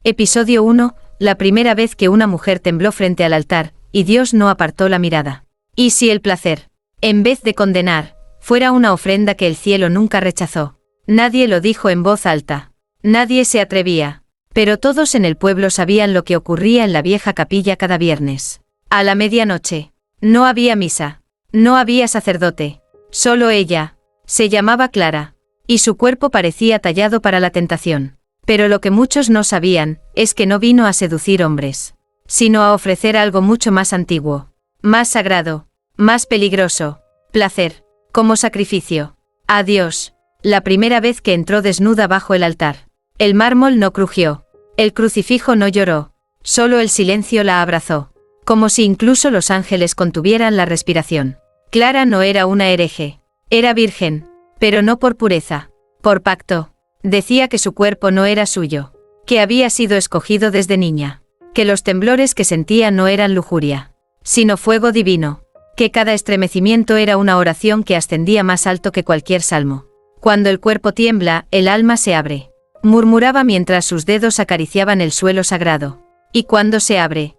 Episodio 1. La primera vez que una mujer tembló frente al altar, y Dios no apartó la mirada. ¿Y si el placer, en vez de condenar, fuera una ofrenda que el cielo nunca rechazó? Nadie lo dijo en voz alta. Nadie se atrevía. Pero todos en el pueblo sabían lo que ocurría en la vieja capilla cada viernes. A la medianoche. No había misa. No había sacerdote. Solo ella. Se llamaba Clara. Y su cuerpo parecía tallado para la tentación. Pero lo que muchos no sabían, es que no vino a seducir hombres, sino a ofrecer algo mucho más antiguo, más sagrado, más peligroso, placer, como sacrificio. A Dios. La primera vez que entró desnuda bajo el altar. El mármol no crujió. El crucifijo no lloró. Solo el silencio la abrazó. Como si incluso los ángeles contuvieran la respiración. Clara no era una hereje. Era virgen. Pero no por pureza. Por pacto. Decía que su cuerpo no era suyo, que había sido escogido desde niña, que los temblores que sentía no eran lujuria, sino fuego divino, que cada estremecimiento era una oración que ascendía más alto que cualquier salmo. Cuando el cuerpo tiembla, el alma se abre, murmuraba mientras sus dedos acariciaban el suelo sagrado. Y cuando se abre,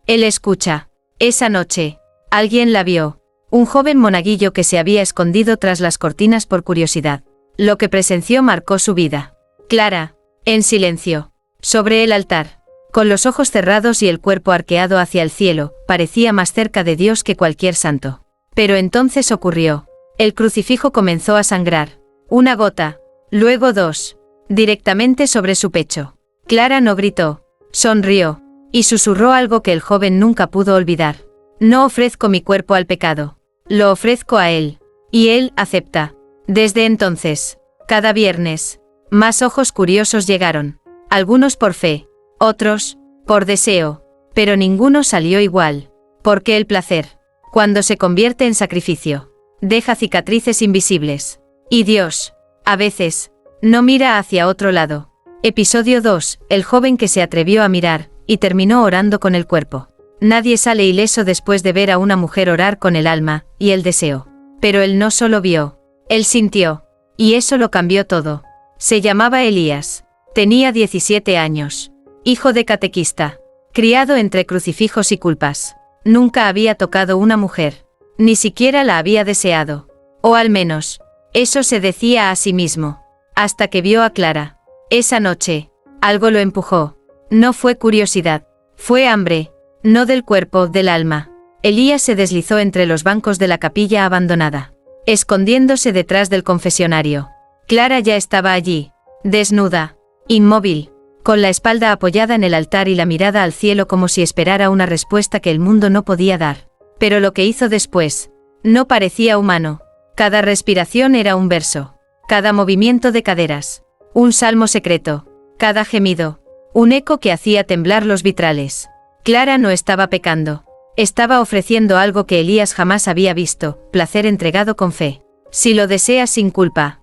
Él escucha. Esa noche, alguien la vio, un joven monaguillo que se había escondido tras las cortinas por curiosidad. Lo que presenció marcó su vida. Clara, en silencio, sobre el altar, con los ojos cerrados y el cuerpo arqueado hacia el cielo, parecía más cerca de Dios que cualquier santo. Pero entonces ocurrió. El crucifijo comenzó a sangrar. Una gota, luego dos, directamente sobre su pecho. Clara no gritó, sonrió, y susurró algo que el joven nunca pudo olvidar. No ofrezco mi cuerpo al pecado, lo ofrezco a Él, y Él acepta. Desde entonces, cada viernes, más ojos curiosos llegaron, algunos por fe, otros, por deseo, pero ninguno salió igual, porque el placer, cuando se convierte en sacrificio, deja cicatrices invisibles. Y Dios, a veces, no mira hacia otro lado. Episodio 2. El joven que se atrevió a mirar, y terminó orando con el cuerpo. Nadie sale ileso después de ver a una mujer orar con el alma, y el deseo. Pero él no solo vio. Él sintió. Y eso lo cambió todo. Se llamaba Elías. Tenía 17 años. Hijo de catequista. Criado entre crucifijos y culpas. Nunca había tocado una mujer. Ni siquiera la había deseado. O al menos, eso se decía a sí mismo. Hasta que vio a Clara. Esa noche, algo lo empujó. No fue curiosidad. Fue hambre. No del cuerpo, del alma. Elías se deslizó entre los bancos de la capilla abandonada, escondiéndose detrás del confesionario. Clara ya estaba allí, desnuda, inmóvil, con la espalda apoyada en el altar y la mirada al cielo como si esperara una respuesta que el mundo no podía dar. Pero lo que hizo después, no parecía humano. Cada respiración era un verso, cada movimiento de caderas, un salmo secreto, cada gemido, un eco que hacía temblar los vitrales. Clara no estaba pecando. Estaba ofreciendo algo que Elías jamás había visto, placer entregado con fe. Si lo deseas sin culpa,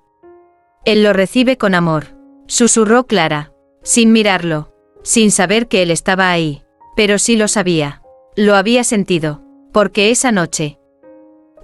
Él lo recibe con amor. Susurró Clara, sin mirarlo, sin saber que Él estaba ahí. Pero sí lo sabía. Lo había sentido, porque esa noche,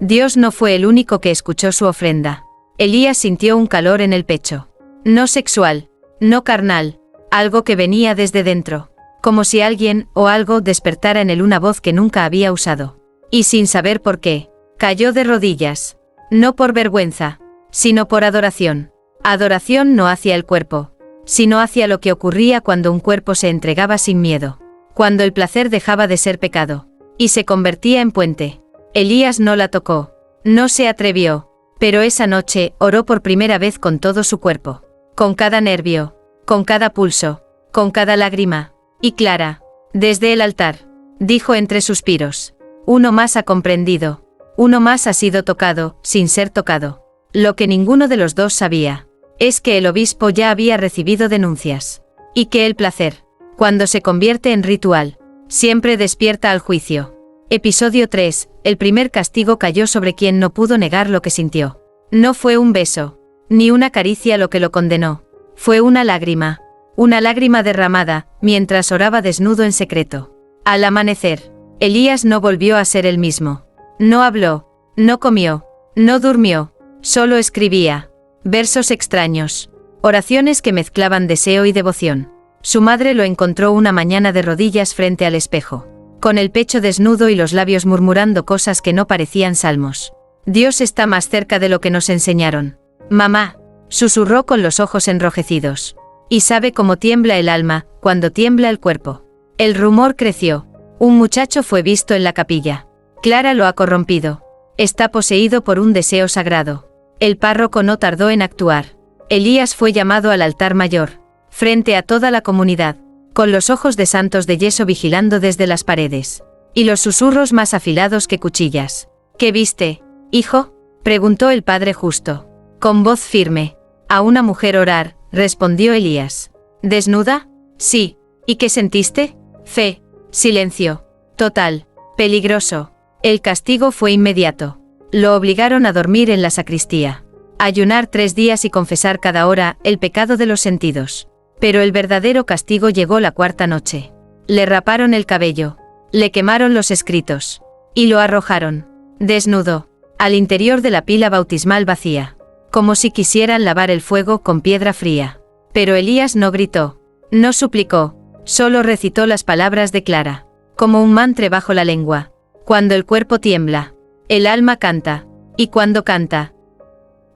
Dios no fue el único que escuchó su ofrenda. Elías sintió un calor en el pecho. No sexual, no carnal, algo que venía desde dentro. Como si alguien, o algo, despertara en él una voz que nunca había usado. Y sin saber por qué, cayó de rodillas. No por vergüenza, sino por adoración. Adoración no hacia el cuerpo, sino hacia lo que ocurría cuando un cuerpo se entregaba sin miedo. Cuando el placer dejaba de ser pecado, y se convertía en puente. Elías no la tocó, no se atrevió, pero esa noche oró por primera vez con todo su cuerpo. Con cada nervio, con cada pulso, con cada lágrima. Y Clara, desde el altar, dijo entre suspiros, uno más ha comprendido, uno más ha sido tocado, sin ser tocado. Lo que ninguno de los dos sabía, es que el obispo ya había recibido denuncias, y que el placer, cuando se convierte en ritual, siempre despierta al juicio. Episodio 3. El primer castigo cayó sobre quien no pudo negar lo que sintió. No fue un beso, ni una caricia lo que lo condenó, fue una lágrima. Una lágrima derramada, mientras oraba desnudo en secreto. Al amanecer, Elías no volvió a ser el mismo. No habló, no comió, no durmió, solo escribía. Versos extraños, oraciones que mezclaban deseo y devoción. Su madre lo encontró una mañana de rodillas frente al espejo, con el pecho desnudo y los labios murmurando cosas que no parecían salmos. Dios está más cerca de lo que nos enseñaron. Mamá, susurró con los ojos enrojecidos. Y sabe cómo tiembla el alma, cuando tiembla el cuerpo. El rumor creció. Un muchacho fue visto en la capilla. Clara lo ha corrompido. Está poseído por un deseo sagrado. El párroco no tardó en actuar. Elías fue llamado al altar mayor, frente a toda la comunidad, con los ojos de santos de yeso vigilando desde las paredes, y los susurros más afilados que cuchillas. ¿Qué viste, hijo?, preguntó el padre justo. Con voz firme. A una mujer orar, respondió Elías. ¿Desnuda? Sí. ¿Y qué sentiste? Fe. Silencio. Total. Peligroso. El castigo fue inmediato. Lo obligaron a dormir en la sacristía, ayunar 3 días y confesar cada hora el pecado de los sentidos. Pero el verdadero castigo llegó la 4ª noche. Le raparon el cabello, le quemaron los escritos, y lo arrojaron, desnudo, al interior de la pila bautismal vacía, como si quisieran lavar el fuego con piedra fría. Pero Elías no gritó, no suplicó, solo recitó las palabras de Clara, como un mantra bajo la lengua. Cuando el cuerpo tiembla, el alma canta, y cuando canta,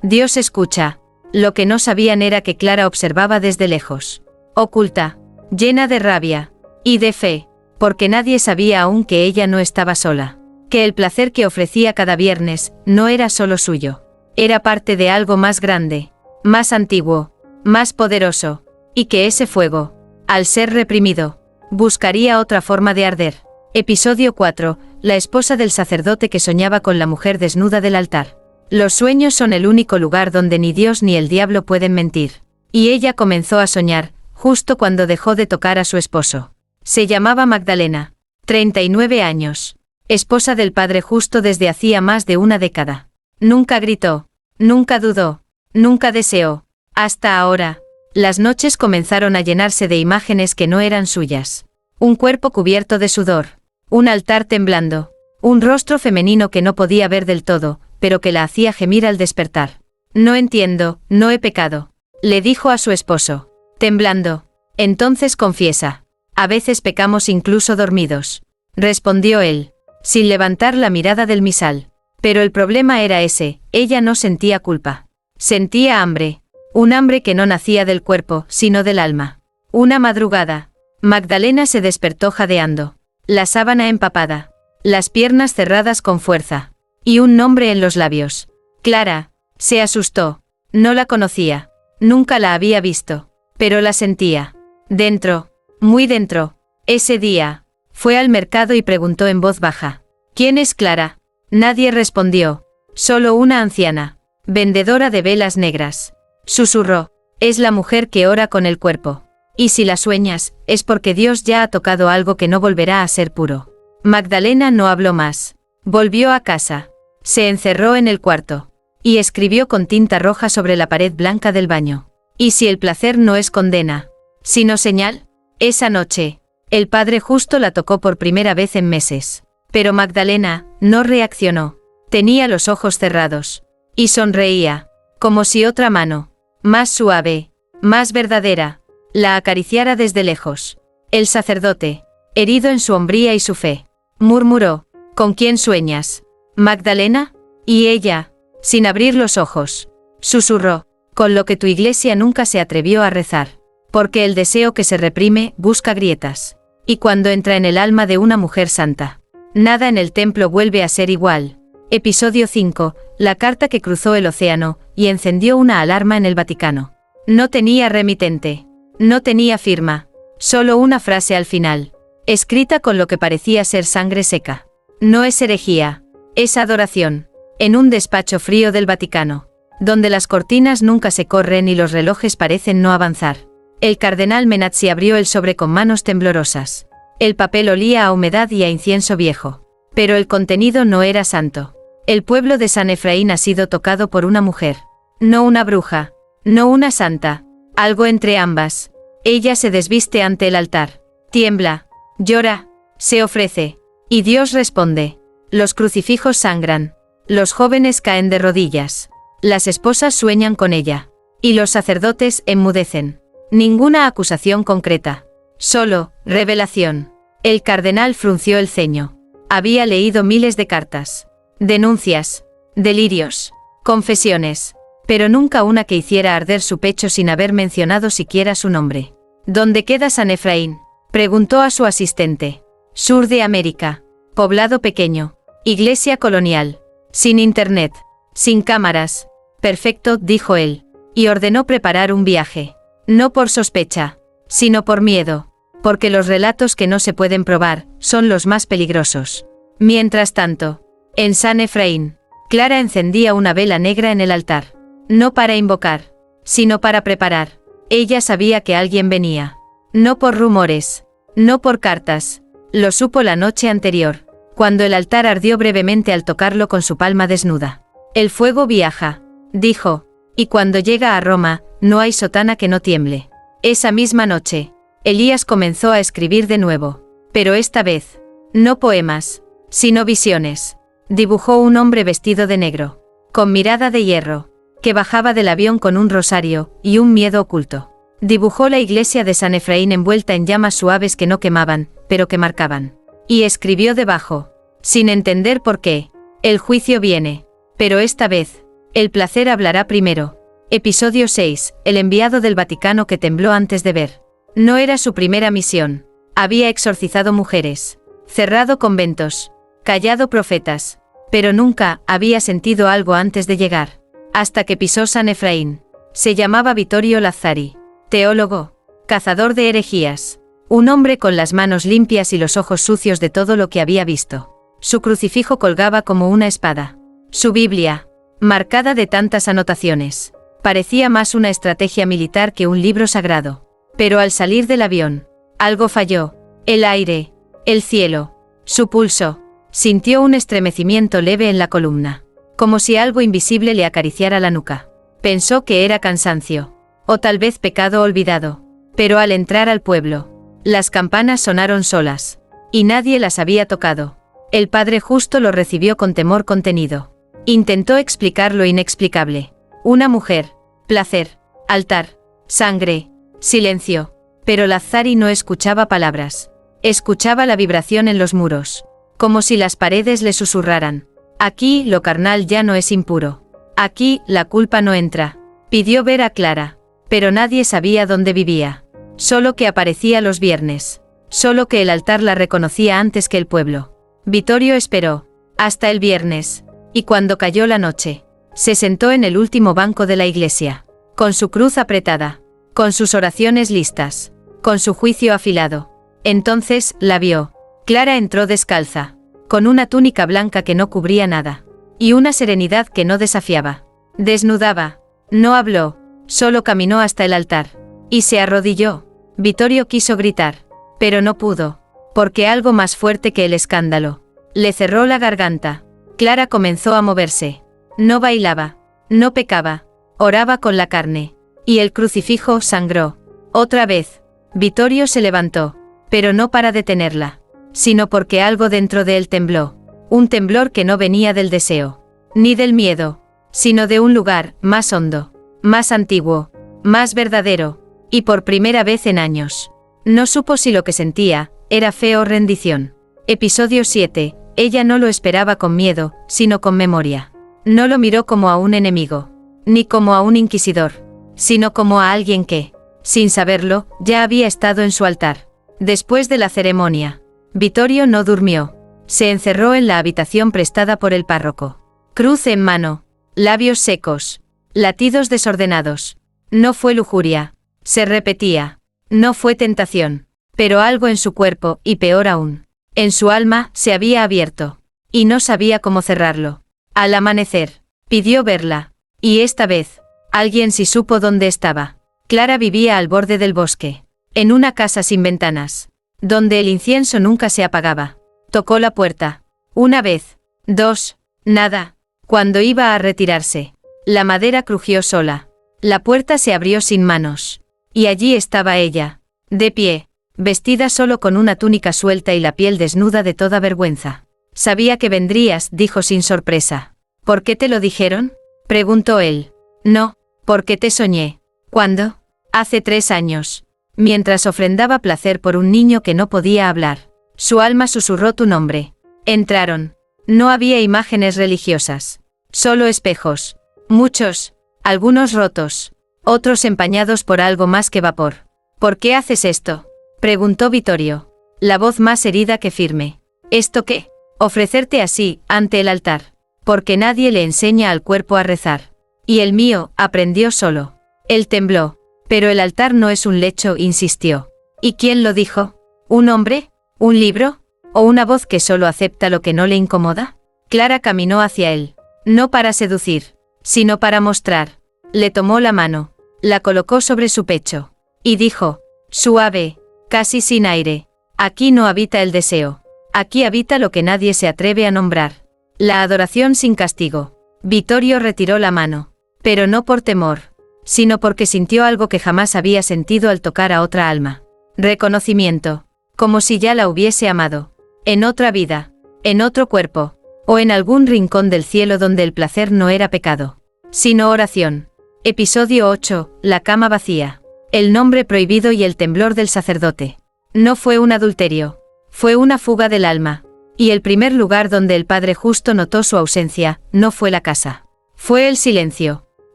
Dios escucha. Lo que no sabían era que Clara observaba desde lejos, oculta, llena de rabia y de fe, porque nadie sabía aún que ella no estaba sola, que el placer que ofrecía cada viernes no era solo suyo, era parte de algo más grande, más antiguo, más poderoso, y que ese fuego, al ser reprimido, buscaría otra forma de arder. Episodio 4. La esposa del sacerdote que soñaba con la mujer desnuda del altar. Los sueños son el único lugar donde ni Dios ni el diablo pueden mentir. Y ella comenzó a soñar, justo cuando dejó de tocar a su esposo. Se llamaba Magdalena. 39 años. Esposa del Padre Justo desde hacía más de una década. Nunca gritó. Nunca dudó. Nunca deseó. Hasta ahora. Las noches comenzaron a llenarse de imágenes que no eran suyas. Un cuerpo cubierto de sudor. Un altar temblando. Un rostro femenino que no podía ver del todo, pero que la hacía gemir al despertar. No entiendo, no he pecado, le dijo a su esposo, temblando. Entonces confiesa. A veces pecamos incluso dormidos, respondió él, sin levantar la mirada del misal. Pero el problema era ese, ella no sentía culpa. Sentía hambre. Un hambre que no nacía del cuerpo, sino del alma. Una madrugada, Magdalena se despertó jadeando, la sábana empapada, las piernas cerradas con fuerza, y un nombre en los labios. Clara. Se asustó. No la conocía. Nunca la había visto. Pero la sentía. Dentro. Muy dentro. Ese día, fue al mercado y preguntó en voz baja. ¿Quién es Clara? Nadie respondió. Solo una anciana, vendedora de velas negras. Susurró. Es la mujer que ora con el cuerpo. Y si la sueñas, es porque Dios ya ha tocado algo que no volverá a ser puro. Magdalena no habló más. Volvió a casa. Se encerró en el cuarto. Y escribió con tinta roja sobre la pared blanca del baño. ¿Y si el placer no es condena, sino señal? Esa noche, el Padre Justo la tocó por primera vez en meses. Pero Magdalena no reaccionó. Tenía los ojos cerrados. Y sonreía, como si otra mano, más suave, más verdadera, la acariciara desde lejos. El sacerdote, herido en su hombría y su fe, murmuró. ¿Con quién sueñas, Magdalena? Y ella, sin abrir los ojos, susurró. Con lo que tu iglesia nunca se atrevió a rezar. Porque el deseo que se reprime busca grietas. Y cuando entra en el alma de una mujer santa, nada en el templo vuelve a ser igual. Episodio 5. La carta que cruzó el océano y encendió una alarma en el Vaticano. No tenía remitente. No tenía firma. Solo una frase al final, escrita con lo que parecía ser sangre seca. No es herejía. Es adoración. En un despacho frío del Vaticano, donde las cortinas nunca se corren y los relojes parecen no avanzar. El cardenal Menazzi abrió el sobre con manos temblorosas. El papel olía a humedad y a incienso viejo. Pero el contenido no era santo. El pueblo de San Efraín ha sido tocado por una mujer. No una bruja. No una santa. Algo entre ambas. Ella se desviste ante el altar. Tiembla. Llora. Se ofrece. Y Dios responde. Los crucifijos sangran. Los jóvenes caen de rodillas. Las esposas sueñan con ella. Y los sacerdotes enmudecen. Ninguna acusación concreta. Solo, revelación. El cardenal frunció el ceño. Había leído miles de cartas. Denuncias. Delirios. Confesiones. Pero nunca una que hiciera arder su pecho sin haber mencionado siquiera su nombre. ¿Dónde queda San Efraín?, preguntó a su asistente. Sur de América. Poblado pequeño. Iglesia colonial. Sin internet. Sin cámaras. Perfecto, dijo él. Y ordenó preparar un viaje. No por sospecha, sino por miedo. Porque los relatos que no se pueden probar son los más peligrosos. Mientras tanto, en San Efraín, Clara encendía una vela negra en el altar. No para invocar, sino para preparar. Ella sabía que alguien venía. No por rumores, no por cartas. Lo supo la noche anterior, cuando el altar ardió brevemente al tocarlo con su palma desnuda. El fuego viaja, dijo, y cuando llega a Roma, no hay sotana que no tiemble. Esa misma noche, Elías comenzó a escribir de nuevo, pero esta vez, no poemas, sino visiones. Dibujó un hombre vestido de negro, con mirada de hierro, que bajaba del avión con un rosario y un miedo oculto. Dibujó la iglesia de San Efraín envuelta en llamas suaves que no quemaban, pero que marcaban. Y escribió debajo, sin entender por qué: el juicio viene, pero esta vez, el placer hablará primero. Episodio 6, el enviado del Vaticano que tembló antes de ver. No era su primera misión. Había exorcizado mujeres, cerrado conventos, callado profetas, pero nunca había sentido algo antes de llegar. Hasta que pisó San Efraín. Se llamaba Vittorio Lazzari. Teólogo, cazador de herejías, un hombre con las manos limpias y los ojos sucios de todo lo que había visto. Su crucifijo colgaba como una espada. Su Biblia, marcada de tantas anotaciones, parecía más una estrategia militar que un libro sagrado. Pero al salir del avión, algo falló. El aire, el cielo, su pulso. Sintió un estremecimiento leve en la columna, como si algo invisible le acariciara la nuca. Pensó que era cansancio, o tal vez pecado olvidado. Pero al entrar al pueblo, las campanas sonaron solas, y nadie las había tocado. El padre justo lo recibió con temor contenido. Intentó explicar lo inexplicable. Una mujer, placer, altar, sangre, silencio. Pero Lazzari no escuchaba palabras. Escuchaba la vibración en los muros, como si las paredes le susurraran: aquí lo carnal ya no es impuro. Aquí la culpa no entra. Pidió ver a Clara, pero nadie sabía dónde vivía. Solo que aparecía los viernes. Solo que el altar la reconocía antes que el pueblo. Vittorio esperó hasta el viernes, y cuando cayó la noche, se sentó en el último banco de la iglesia, con su cruz apretada, con sus oraciones listas, con su juicio afilado. Entonces la vio. Clara entró descalza, con una túnica blanca que no cubría nada, y una serenidad que no desafiaba. Desnudaba. No habló, solo caminó hasta el altar, y se arrodilló. Vittorio quiso gritar, pero no pudo, porque algo más fuerte que el escándalo le cerró la garganta. Clara comenzó a moverse. No bailaba, no pecaba, oraba con la carne, y el crucifijo sangró. Otra vez, Vittorio se levantó, pero no para detenerla, sino porque algo dentro de él tembló. Un temblor que no venía del deseo, ni del miedo, sino de un lugar más hondo, más antiguo, más verdadero, y por primera vez en años. No supo si lo que sentía era fe o rendición. Episodio 7. Ella no lo esperaba con miedo, sino con memoria. No lo miró como a un enemigo, ni como a un inquisidor, sino como a alguien que, sin saberlo, ya había estado en su altar. Después de la ceremonia, Vittorio no durmió. Se encerró en la habitación prestada por el párroco. Cruz en mano, labios secos, latidos desordenados. No fue lujuria, se repetía. No fue tentación, pero algo en su cuerpo, y peor aún, en su alma, se había abierto, y no sabía cómo cerrarlo. Al amanecer, pidió verla, y esta vez, alguien sí supo dónde estaba. Clara vivía al borde del bosque, en una casa sin ventanas, donde el incienso nunca se apagaba. Tocó la puerta. Una vez, dos, nada. Cuando iba a retirarse, la madera crujió sola. La puerta se abrió sin manos. Y allí estaba ella, de pie, vestida solo con una túnica suelta y la piel desnuda de toda vergüenza. Sabía que vendrías, dijo sin sorpresa. ¿Por qué te lo dijeron?, preguntó él. No, porque te soñé. ¿Cuándo? Hace 3 años. Mientras ofrendaba placer por un niño que no podía hablar. Su alma susurró tu nombre. Entraron. No había imágenes religiosas. Solo espejos. Muchos. Algunos rotos. Otros empañados por algo más que vapor. ¿Por qué haces esto? Preguntó Vittorio. La voz más herida que firme. ¿Esto qué? Ofrecerte así, ante el altar. Porque nadie le enseña al cuerpo a rezar. Y el mío, aprendió solo. Él tembló. Pero el altar no es un lecho, insistió. ¿Y quién lo dijo? ¿Un hombre? ¿Un libro? ¿O una voz que solo acepta lo que no le incomoda? Clara caminó hacia él. No para seducir, sino para mostrar. Le tomó la mano. La colocó sobre su pecho. Y dijo, suave, casi sin aire. Aquí no habita el deseo. Aquí habita lo que nadie se atreve a nombrar. La adoración sin castigo. Vittorio retiró la mano. Pero no por temor, sino porque sintió algo que jamás había sentido al tocar a otra alma. Reconocimiento. Como si ya la hubiese amado. En otra vida. En otro cuerpo. O en algún rincón del cielo donde el placer no era pecado. Sino oración. Episodio 8. La cama vacía. El nombre prohibido y el temblor del sacerdote. No fue un adulterio. Fue una fuga del alma. Y el primer lugar donde el Padre Justo notó su ausencia, no fue la casa. Fue el silencio.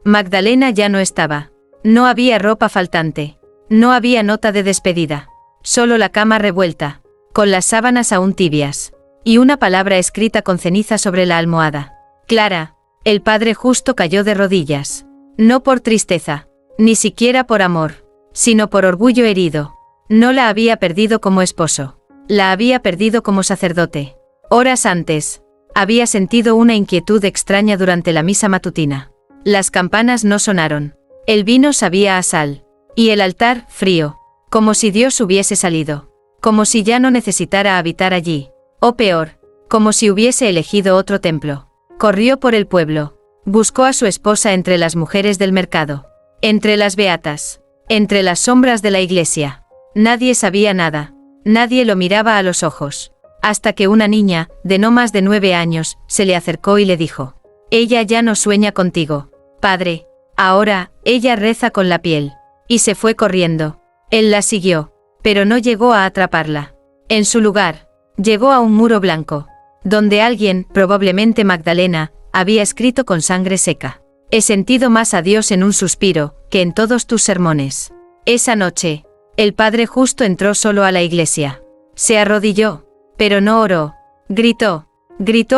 Magdalena ya no estaba. No había ropa faltante. No había nota de despedida. Solo la cama revuelta, con las sábanas aún tibias. Y una palabra escrita con ceniza sobre la almohada. Clara. El Padre Justo cayó de rodillas. No por tristeza, ni siquiera por amor, sino por orgullo herido. No la había perdido como esposo. La había perdido como sacerdote. Horas antes, había sentido una inquietud extraña durante la misa matutina. Las campanas no sonaron. El vino sabía a sal. Y el altar, frío. Como si Dios hubiese salido. Como si ya no necesitara habitar allí. O peor, como si hubiese elegido otro templo. Corrió por el pueblo. Buscó a su esposa entre las mujeres del mercado. Entre las beatas. Entre las sombras de la iglesia. Nadie sabía nada. Nadie lo miraba a los ojos. Hasta que una niña, de no más de 9 años, se le acercó y le dijo. Ella ya no sueña contigo. Padre, ahora, ella reza con la piel. Y se fue corriendo. Él la siguió, pero no llegó a atraparla. En su lugar, llegó a un muro blanco, donde alguien, probablemente Magdalena, había escrito con sangre seca. He sentido más a Dios en un suspiro, que en todos tus sermones. Esa noche, el Padre Justo entró solo a la iglesia. Se arrodilló, pero no oró. Gritó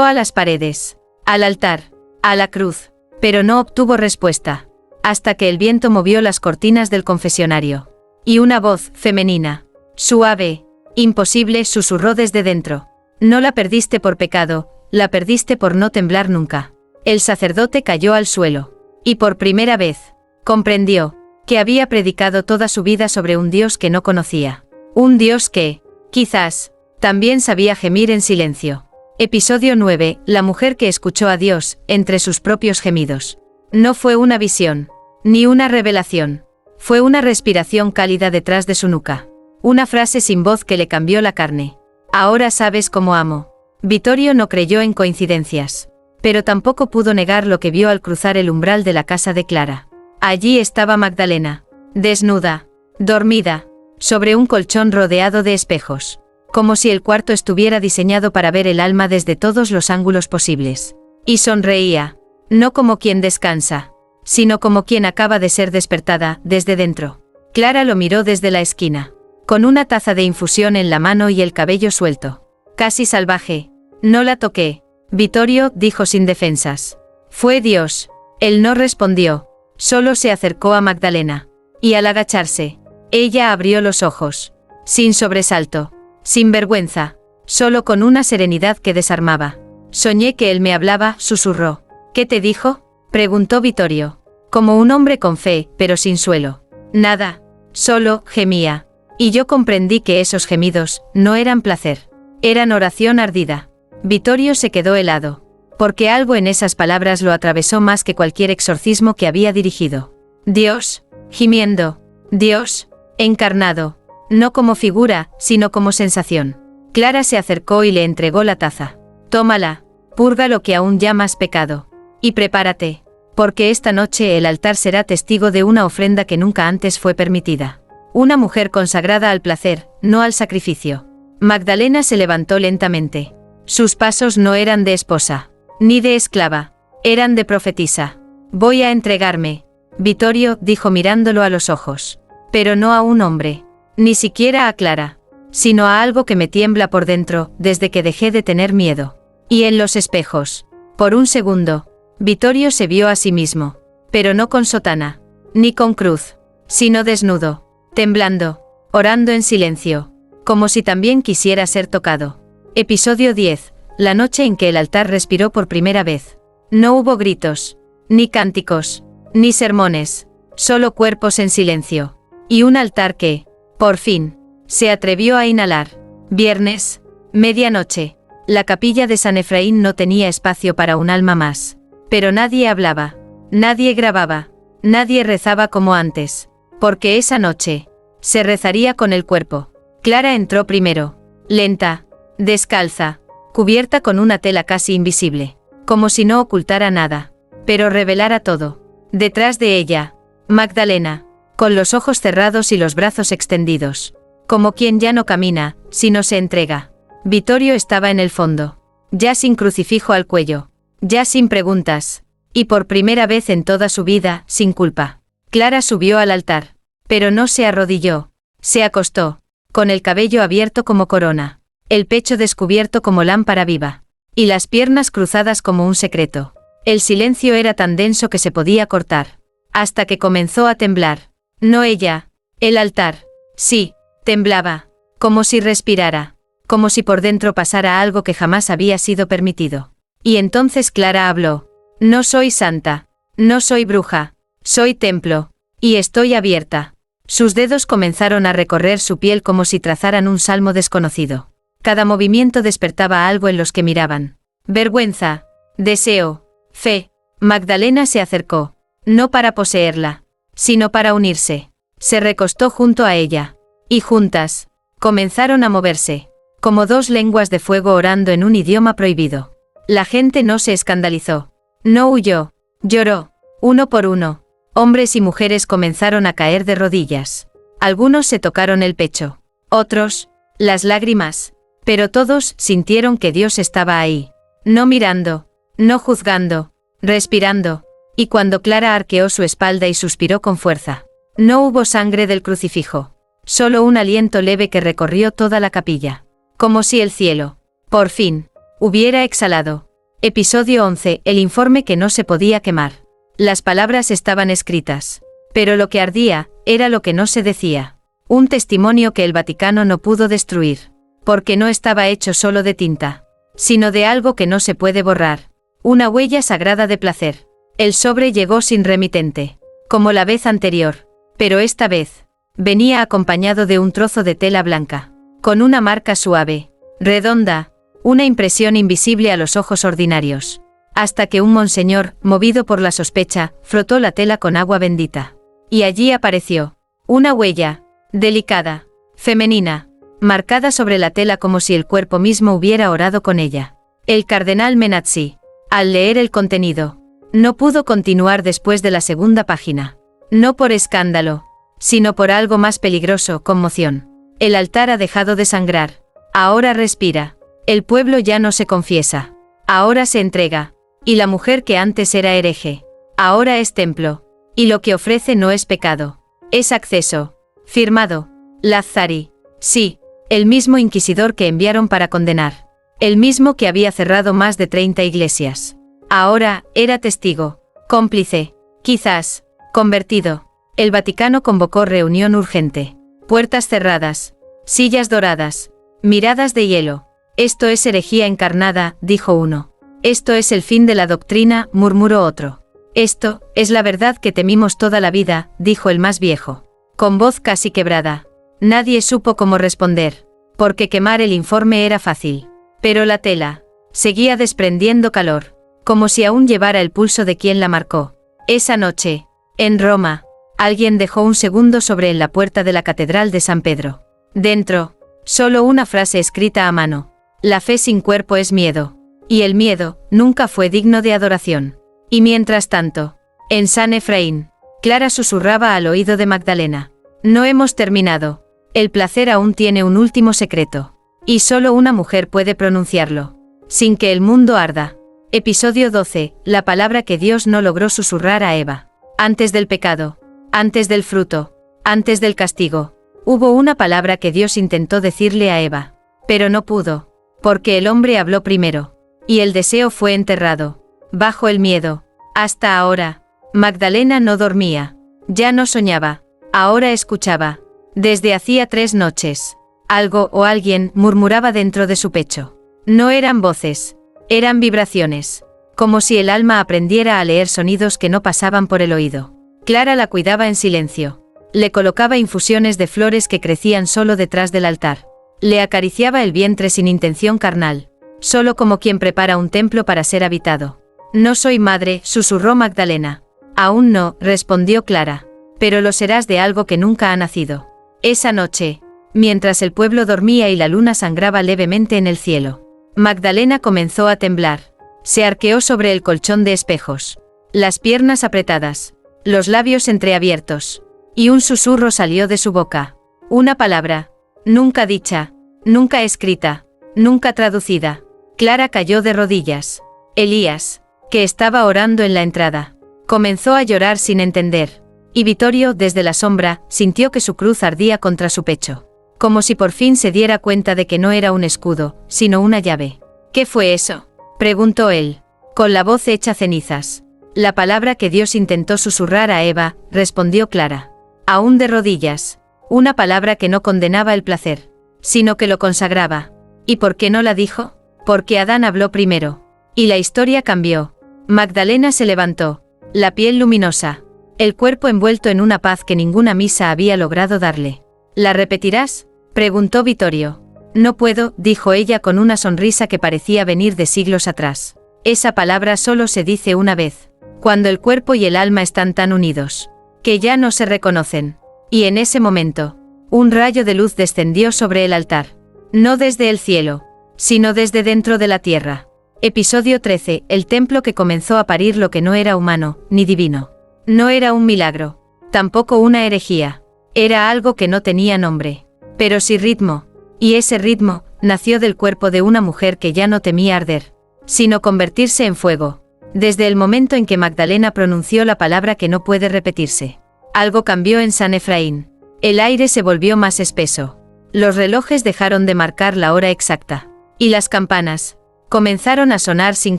a las paredes, al altar, a la cruz. Pero no obtuvo respuesta, hasta que el viento movió las cortinas del confesionario. Y una voz, femenina, suave, imposible, susurró desde dentro. No la perdiste por pecado, la perdiste por no temblar nunca. El sacerdote cayó al suelo. Y por primera vez, comprendió, que había predicado toda su vida sobre un Dios que no conocía. Un Dios que, quizás, también sabía gemir en silencio. Episodio 9. La mujer que escuchó a Dios, entre sus propios gemidos. No fue una visión, ni una revelación. Fue una respiración cálida detrás de su nuca. Una frase sin voz que le cambió la carne. Ahora sabes cómo amo. Vittorio no creyó en coincidencias. Pero tampoco pudo negar lo que vio al cruzar el umbral de la casa de Clara. Allí estaba Magdalena. Desnuda. Dormida. Sobre un colchón rodeado de espejos. Como si el cuarto estuviera diseñado para ver el alma desde todos los ángulos posibles. Y sonreía, no como quien descansa, sino como quien acaba de ser despertada, desde dentro. Clara lo miró desde la esquina, con una taza de infusión en la mano y el cabello suelto. Casi salvaje. No la toqué. Vittorio dijo sin defensas. Fue Dios. Él no respondió, solo se acercó a Magdalena. Y al agacharse, ella abrió los ojos, sin sobresalto. Sin vergüenza, solo con una serenidad que desarmaba. Soñé que él me hablaba, susurró. ¿Qué te dijo? Preguntó Vittorio. Como un hombre con fe, pero sin suelo. Nada, solo gemía. Y yo comprendí que esos gemidos no eran placer. Eran oración ardida. Vittorio se quedó helado. Porque algo en esas palabras lo atravesó más que cualquier exorcismo que había dirigido. Dios, gimiendo. Dios, encarnado. No como figura, sino como sensación. Clara se acercó y le entregó la taza. Tómala, purga lo que aún llamas pecado. Y prepárate. porque esta noche el altar será testigo de una ofrenda que nunca antes fue permitida. Una mujer consagrada al placer, no al sacrificio. Magdalena se levantó lentamente. Sus pasos no eran de esposa, ni de esclava, eran de profetisa. Voy a entregarme, Vittorio dijo mirándolo a los ojos. Pero no a un hombre, ni siquiera a Clara, sino a algo que me tiembla por dentro, desde que dejé de tener miedo. Y en los espejos, por un segundo, Vittorio se vio a sí mismo, pero no con sotana, ni con cruz, sino desnudo, temblando, orando en silencio, como si también quisiera ser tocado. Episodio 10, la noche en que el altar respiró por primera vez. No hubo gritos, ni cánticos, ni sermones, solo cuerpos en silencio. Y un altar que, por fin, se atrevió a inhalar. Viernes, medianoche. La capilla de San Efraín no tenía espacio para un alma más. Pero nadie hablaba, nadie grababa, nadie rezaba como antes. Porque esa noche, se rezaría con el cuerpo. Clara entró primero, lenta, descalza, cubierta con una tela casi invisible, como si no ocultara nada, pero revelara todo. Detrás de ella, Magdalena, con los ojos cerrados y los brazos extendidos, como quien ya no camina, sino se entrega. Vittorio estaba en el fondo, ya sin crucifijo al cuello, ya sin preguntas, y por primera vez en toda su vida, sin culpa. Clara subió al altar, pero no se arrodilló, se acostó, con el cabello abierto como corona, el pecho descubierto como lámpara viva, y las piernas cruzadas como un secreto. El silencio era tan denso que se podía cortar, hasta que comenzó a temblar. No ella, el altar. Sí, temblaba, como si respirara, como si por dentro pasara algo que jamás había sido permitido. Y entonces Clara habló. No soy santa, no soy bruja, soy templo, y estoy abierta. Sus dedos comenzaron a recorrer su piel como si trazaran un salmo desconocido. Cada movimiento despertaba algo en los que miraban. Vergüenza, deseo, fe. Magdalena se acercó, no para poseerla, sino para unirse. Se recostó junto a ella, y juntas, comenzaron a moverse, como dos lenguas de fuego orando en un idioma prohibido. La gente no se escandalizó, no huyó, lloró, uno por uno. Hombres y mujeres comenzaron a caer de rodillas. Algunos se tocaron el pecho, otros, las lágrimas, pero todos sintieron que Dios estaba ahí, no mirando, no juzgando, respirando, y cuando Clara arqueó su espalda y suspiró con fuerza, no hubo sangre del crucifijo, solo un aliento leve que recorrió toda la capilla, como si el cielo, por fin, hubiera exhalado. Episodio 11, el informe que no se podía quemar. Las palabras estaban escritas, pero lo que ardía, era lo que no se decía. Un testimonio que el Vaticano no pudo destruir, porque no estaba hecho solo de tinta, sino de algo que no se puede borrar. Una huella sagrada de placer. El sobre llegó sin remitente, como la vez anterior, pero esta vez, venía acompañado de un trozo de tela blanca, con una marca suave, redonda, una impresión invisible a los ojos ordinarios. Hasta que un monseñor, movido por la sospecha, frotó la tela con agua bendita. Y allí apareció una huella, delicada, femenina, marcada sobre la tela como si el cuerpo mismo hubiera orado con ella. El cardenal Menazzi, al leer el contenido, no pudo continuar después de la segunda página. No por escándalo, sino por algo más peligroso, conmoción. El altar ha dejado de sangrar. Ahora respira. El pueblo ya no se confiesa. Ahora se entrega. Y la mujer que antes era hereje, ahora es templo. Y lo que ofrece no es pecado, es acceso. Firmado, Lazzari. Sí, el mismo inquisidor que enviaron para condenar. El mismo que había cerrado más de 30 iglesias. Ahora, era testigo, cómplice, quizás, convertido. El Vaticano convocó reunión urgente. Puertas cerradas, sillas doradas, miradas de hielo. Esto es herejía encarnada, dijo uno. Esto es el fin de la doctrina, murmuró otro. Esto es la verdad que temimos toda la vida, dijo el más viejo, con voz casi quebrada. Nadie supo cómo responder, porque quemar el informe era fácil. Pero la tela seguía desprendiendo calor, como si aún llevara el pulso de quien la marcó. Esa noche, en Roma, alguien dejó un segundo sobre en la puerta de la Catedral de San Pedro. Dentro, solo una frase escrita a mano. La fe sin cuerpo es miedo. Y el miedo, nunca fue digno de adoración. Y mientras tanto, En San Efraín. Clara susurraba al oído de Magdalena. No hemos terminado. El placer aún tiene un último secreto. Y solo una mujer puede pronunciarlo. Sin que el mundo arda. Episodio 12. La palabra que Dios no logró susurrar a Eva. Antes del pecado. Antes del fruto. Antes del castigo. Hubo una palabra que Dios intentó decirle a Eva. Pero no pudo. Porque el hombre habló primero. Y el deseo fue enterrado. Bajo el miedo. Hasta ahora. Magdalena no dormía. Ya no soñaba. Ahora escuchaba. Desde hacía 3 noches. Algo o alguien murmuraba dentro de su pecho. No eran voces. Eran vibraciones. Como si el alma aprendiera a leer sonidos que no pasaban por el oído. Clara la cuidaba en silencio. Le colocaba infusiones de flores que crecían solo detrás del altar. Le acariciaba el vientre sin intención carnal. Solo como quien prepara un templo para ser habitado. No soy madre, susurró Magdalena. Aún no, respondió Clara. Pero lo serás de algo que nunca ha nacido. Esa noche, mientras el pueblo dormía y la luna sangraba levemente en el cielo, Magdalena comenzó a temblar. Se arqueó sobre el colchón de espejos. Las piernas apretadas. Los labios entreabiertos. Y un susurro salió de su boca. Una palabra. Nunca dicha. Nunca escrita. Nunca traducida. Clara cayó de rodillas. Elías, que estaba orando en la entrada, comenzó a llorar sin entender. Y Vittorio, desde la sombra, sintió que su cruz ardía contra su pecho. Como si por fin se diera cuenta de que no era un escudo, sino una llave. ¿Qué fue eso?, preguntó él, con la voz hecha cenizas. La palabra que Dios intentó susurrar a Eva, respondió Clara. Aún de rodillas. Una palabra que no condenaba el placer, sino que lo consagraba. ¿Y por qué no la dijo? Porque Adán habló primero. Y la historia cambió. Magdalena se levantó. La piel luminosa. El cuerpo envuelto en una paz que ninguna misa había logrado darle. ¿La repetirás?, preguntó Vittorio. No puedo, dijo ella con una sonrisa que parecía venir de siglos atrás. Esa palabra solo se dice una vez. Cuando el cuerpo y el alma están tan unidos, que ya no se reconocen. Y en ese momento, un rayo de luz descendió sobre el altar. No desde el cielo, sino desde dentro de la tierra. Episodio 13. El templo que comenzó a parir lo que no era humano, ni divino. No era un milagro. Tampoco una herejía. Era algo que no tenía nombre. Pero sí ritmo. Y ese ritmo, nació del cuerpo de una mujer que ya no temía arder, sino convertirse en fuego. Desde el momento en que Magdalena pronunció la palabra que no puede repetirse. Algo cambió en San Efraín. El aire se volvió más espeso. Los relojes dejaron de marcar la hora exacta. Y las campanas comenzaron a sonar sin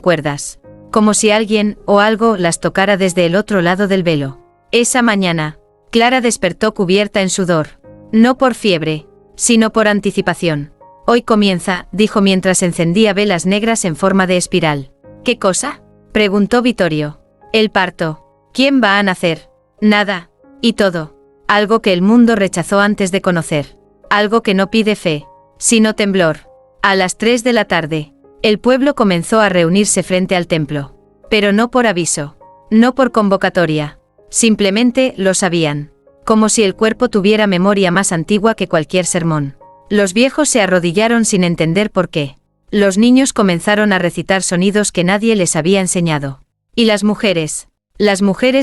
cuerdas. Como si alguien, o algo, las tocara desde el otro lado del velo. Esa mañana, Clara despertó cubierta en sudor. No por fiebre, sino por anticipación. Hoy comienza, dijo mientras encendía velas negras en forma de espiral. ¿Qué cosa?, preguntó Vittorio. El parto. ¿Quién va a nacer? Nada. Y todo. Algo que el mundo rechazó antes de conocer. Algo que no pide fe, sino temblor. A las 3 de la tarde, el pueblo comenzó a reunirse frente al templo. Pero no por aviso. No por convocatoria. Simplemente lo sabían. Como si el cuerpo tuviera memoria más antigua que cualquier sermón. Los viejos se arrodillaron sin entender por qué. Los niños comenzaron a recitar sonidos que nadie les había enseñado. Y las mujeres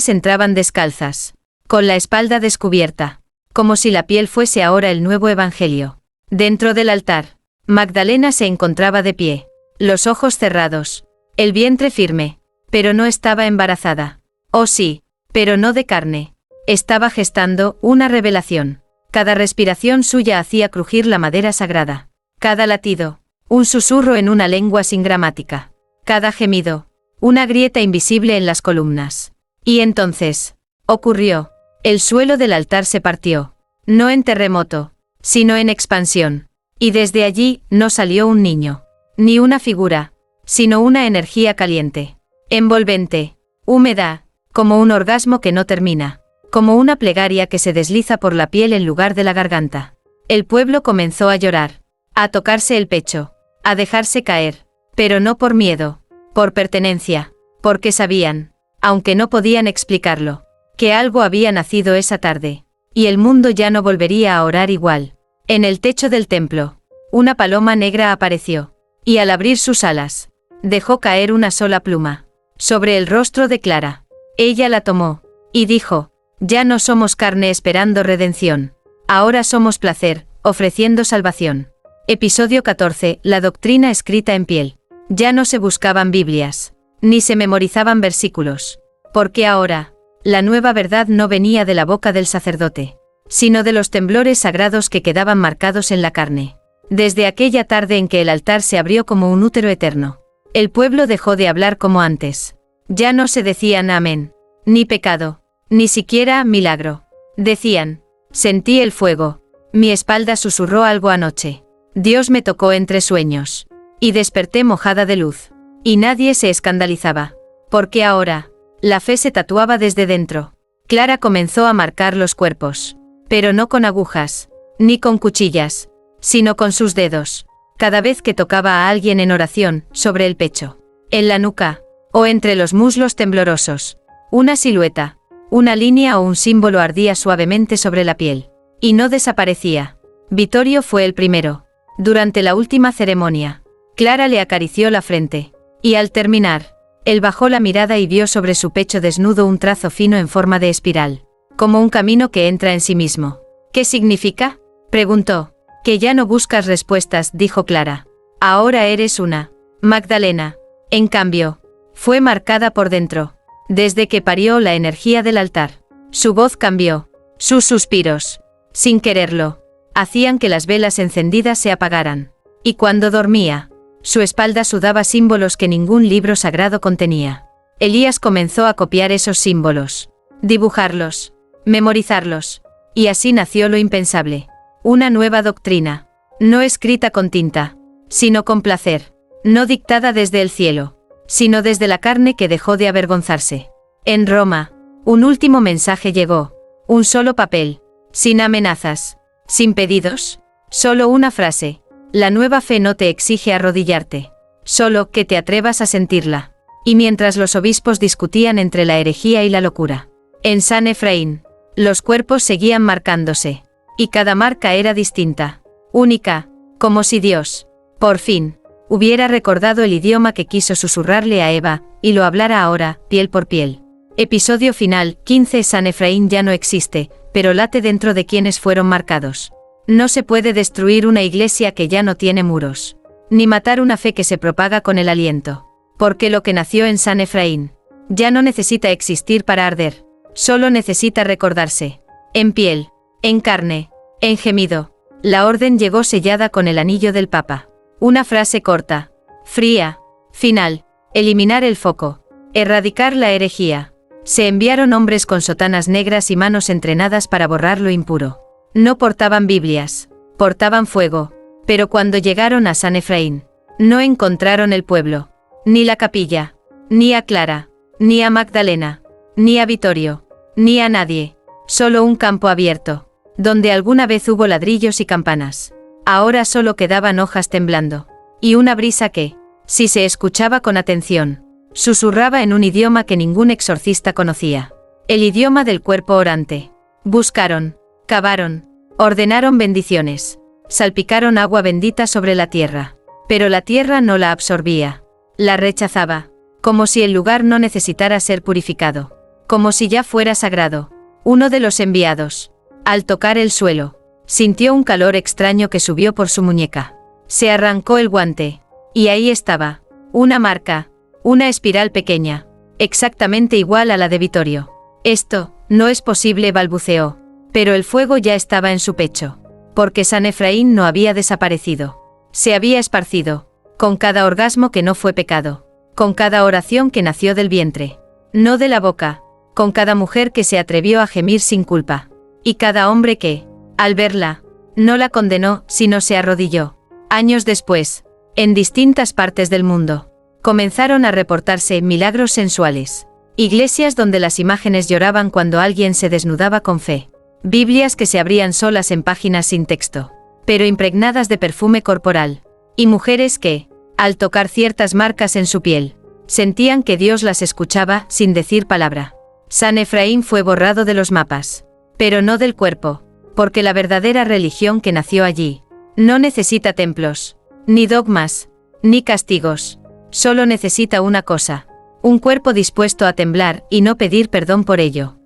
entraban descalzas, con la espalda descubierta, como si la piel fuese ahora el nuevo evangelio. Dentro del altar, Magdalena se encontraba de pie, los ojos cerrados, el vientre firme, pero no estaba embarazada. Oh sí, pero no de carne. Estaba gestando una revelación. Cada respiración suya hacía crujir la madera sagrada. Cada latido, un susurro en una lengua sin gramática. Cada gemido, una grieta invisible en las columnas. Y entonces, ocurrió. El suelo del altar se partió. No en terremoto, sino en expansión. Y desde allí, no salió un niño. Ni una figura, sino una energía caliente. Envolvente. Húmeda, como un orgasmo que no termina. Como una plegaria que se desliza por la piel en lugar de la garganta. El pueblo comenzó a llorar. A tocarse el pecho. A dejarse caer. Pero no por miedo. Por pertenencia. Porque sabían, aunque no podían explicarlo, que algo había nacido esa tarde. Y el mundo ya no volvería a orar igual. En el techo del templo, una paloma negra apareció. Y al abrir sus alas, dejó caer una sola pluma. Sobre el rostro de Clara. Ella la tomó, y dijo, ya no somos carne esperando redención. Ahora somos placer, ofreciendo salvación. Episodio 14. La doctrina escrita en piel. Ya no se buscaban Biblias, ni se memorizaban versículos. Porque ahora, la nueva verdad no venía de la boca del sacerdote, sino de los temblores sagrados que quedaban marcados en la carne. Desde aquella tarde en que el altar se abrió como un útero eterno, el pueblo dejó de hablar como antes. Ya no se decían amén, ni pecado, ni siquiera milagro. Decían, sentí el fuego, mi espalda susurró algo anoche. Dios me tocó entre sueños, y desperté mojada de luz. Y nadie se escandalizaba, porque ahora, la fe se tatuaba desde dentro. Clara comenzó a marcar los cuerpos, pero no con agujas, ni con cuchillas, sino con sus dedos, cada vez que tocaba a alguien en oración, sobre el pecho, en la nuca, o entre los muslos temblorosos. Una silueta, una línea o un símbolo ardía suavemente sobre la piel, y no desaparecía. Vittorio fue el primero. Durante la última ceremonia, Clara le acarició la frente, y al terminar, él bajó la mirada y vio sobre su pecho desnudo un trazo fino en forma de espiral, como un camino que entra en sí mismo. ¿Qué significa?, preguntó. Que ya no buscas respuestas, dijo Clara. Ahora eres una Magdalena. En cambio, fue marcada por dentro. Desde que parió la energía del altar, su voz cambió. Sus suspiros, sin quererlo, hacían que las velas encendidas se apagaran. Y cuando dormía, su espalda sudaba símbolos que ningún libro sagrado contenía. Elías comenzó a copiar esos símbolos, dibujarlos, memorizarlos, y así nació lo impensable. Una nueva doctrina, no escrita con tinta, sino con placer, no dictada desde el cielo, sino desde la carne que dejó de avergonzarse. En Roma, un último mensaje llegó, un solo papel, sin amenazas, sin pedidos, solo una frase. La nueva fe no te exige arrodillarte, solo que te atrevas a sentirla. Y mientras los obispos discutían entre la herejía y la locura, en San Efraín, los cuerpos seguían marcándose. Y cada marca era distinta, única, como si Dios, por fin, hubiera recordado el idioma que quiso susurrarle a Eva, y lo hablara ahora, piel por piel. Episodio final, 15. San Efraín ya no existe, pero late dentro de quienes fueron marcados. No se puede destruir una iglesia que ya no tiene muros, ni matar una fe que se propaga con el aliento. Porque lo que nació en San Efraín, ya no necesita existir para arder, solo necesita recordarse. En piel, en carne, en gemido, la orden llegó sellada con el anillo del Papa. Una frase corta, fría, final, eliminar el foco, erradicar la herejía. Se enviaron hombres con sotanas negras y manos entrenadas para borrar lo impuro. No portaban Biblias, portaban fuego, pero cuando llegaron a San Efraín, no encontraron el pueblo, ni la capilla, ni a Clara, ni a Magdalena, ni a Vittorio, ni a nadie, solo un campo abierto, donde alguna vez hubo ladrillos y campanas. Ahora solo quedaban hojas temblando, y una brisa que, si se escuchaba con atención, susurraba en un idioma que ningún exorcista conocía, el idioma del cuerpo orante. Buscaron, cavaron, ordenaron bendiciones, salpicaron agua bendita sobre la tierra, pero la tierra no la absorbía, la rechazaba, como si el lugar no necesitara ser purificado, como si ya fuera sagrado. Uno de los enviados, al tocar el suelo, sintió un calor extraño que subió por su muñeca. Se arrancó el guante, y ahí estaba, una marca, una espiral pequeña, exactamente igual a la de Vittorio. Esto, no es posible, balbuceó, pero el fuego ya estaba en su pecho, porque San Efraín no había desaparecido. Se había esparcido, con cada orgasmo que no fue pecado, con cada oración que nació del vientre, no de la boca, con cada mujer que se atrevió a gemir sin culpa, y cada hombre que, al verla, no la condenó, sino se arrodilló. Años después, en distintas partes del mundo, comenzaron a reportarse milagros sensuales, iglesias donde las imágenes lloraban cuando alguien se desnudaba con fe, Biblias que se abrían solas en páginas sin texto, pero impregnadas de perfume corporal, y mujeres que, al tocar ciertas marcas en su piel, sentían que Dios las escuchaba sin decir palabra. San Efraín fue borrado de los mapas, pero no del cuerpo, porque la verdadera religión que nació allí no necesita templos, ni dogmas, ni castigos, solo necesita una cosa: Un cuerpo dispuesto a temblar y no pedir perdón por ello.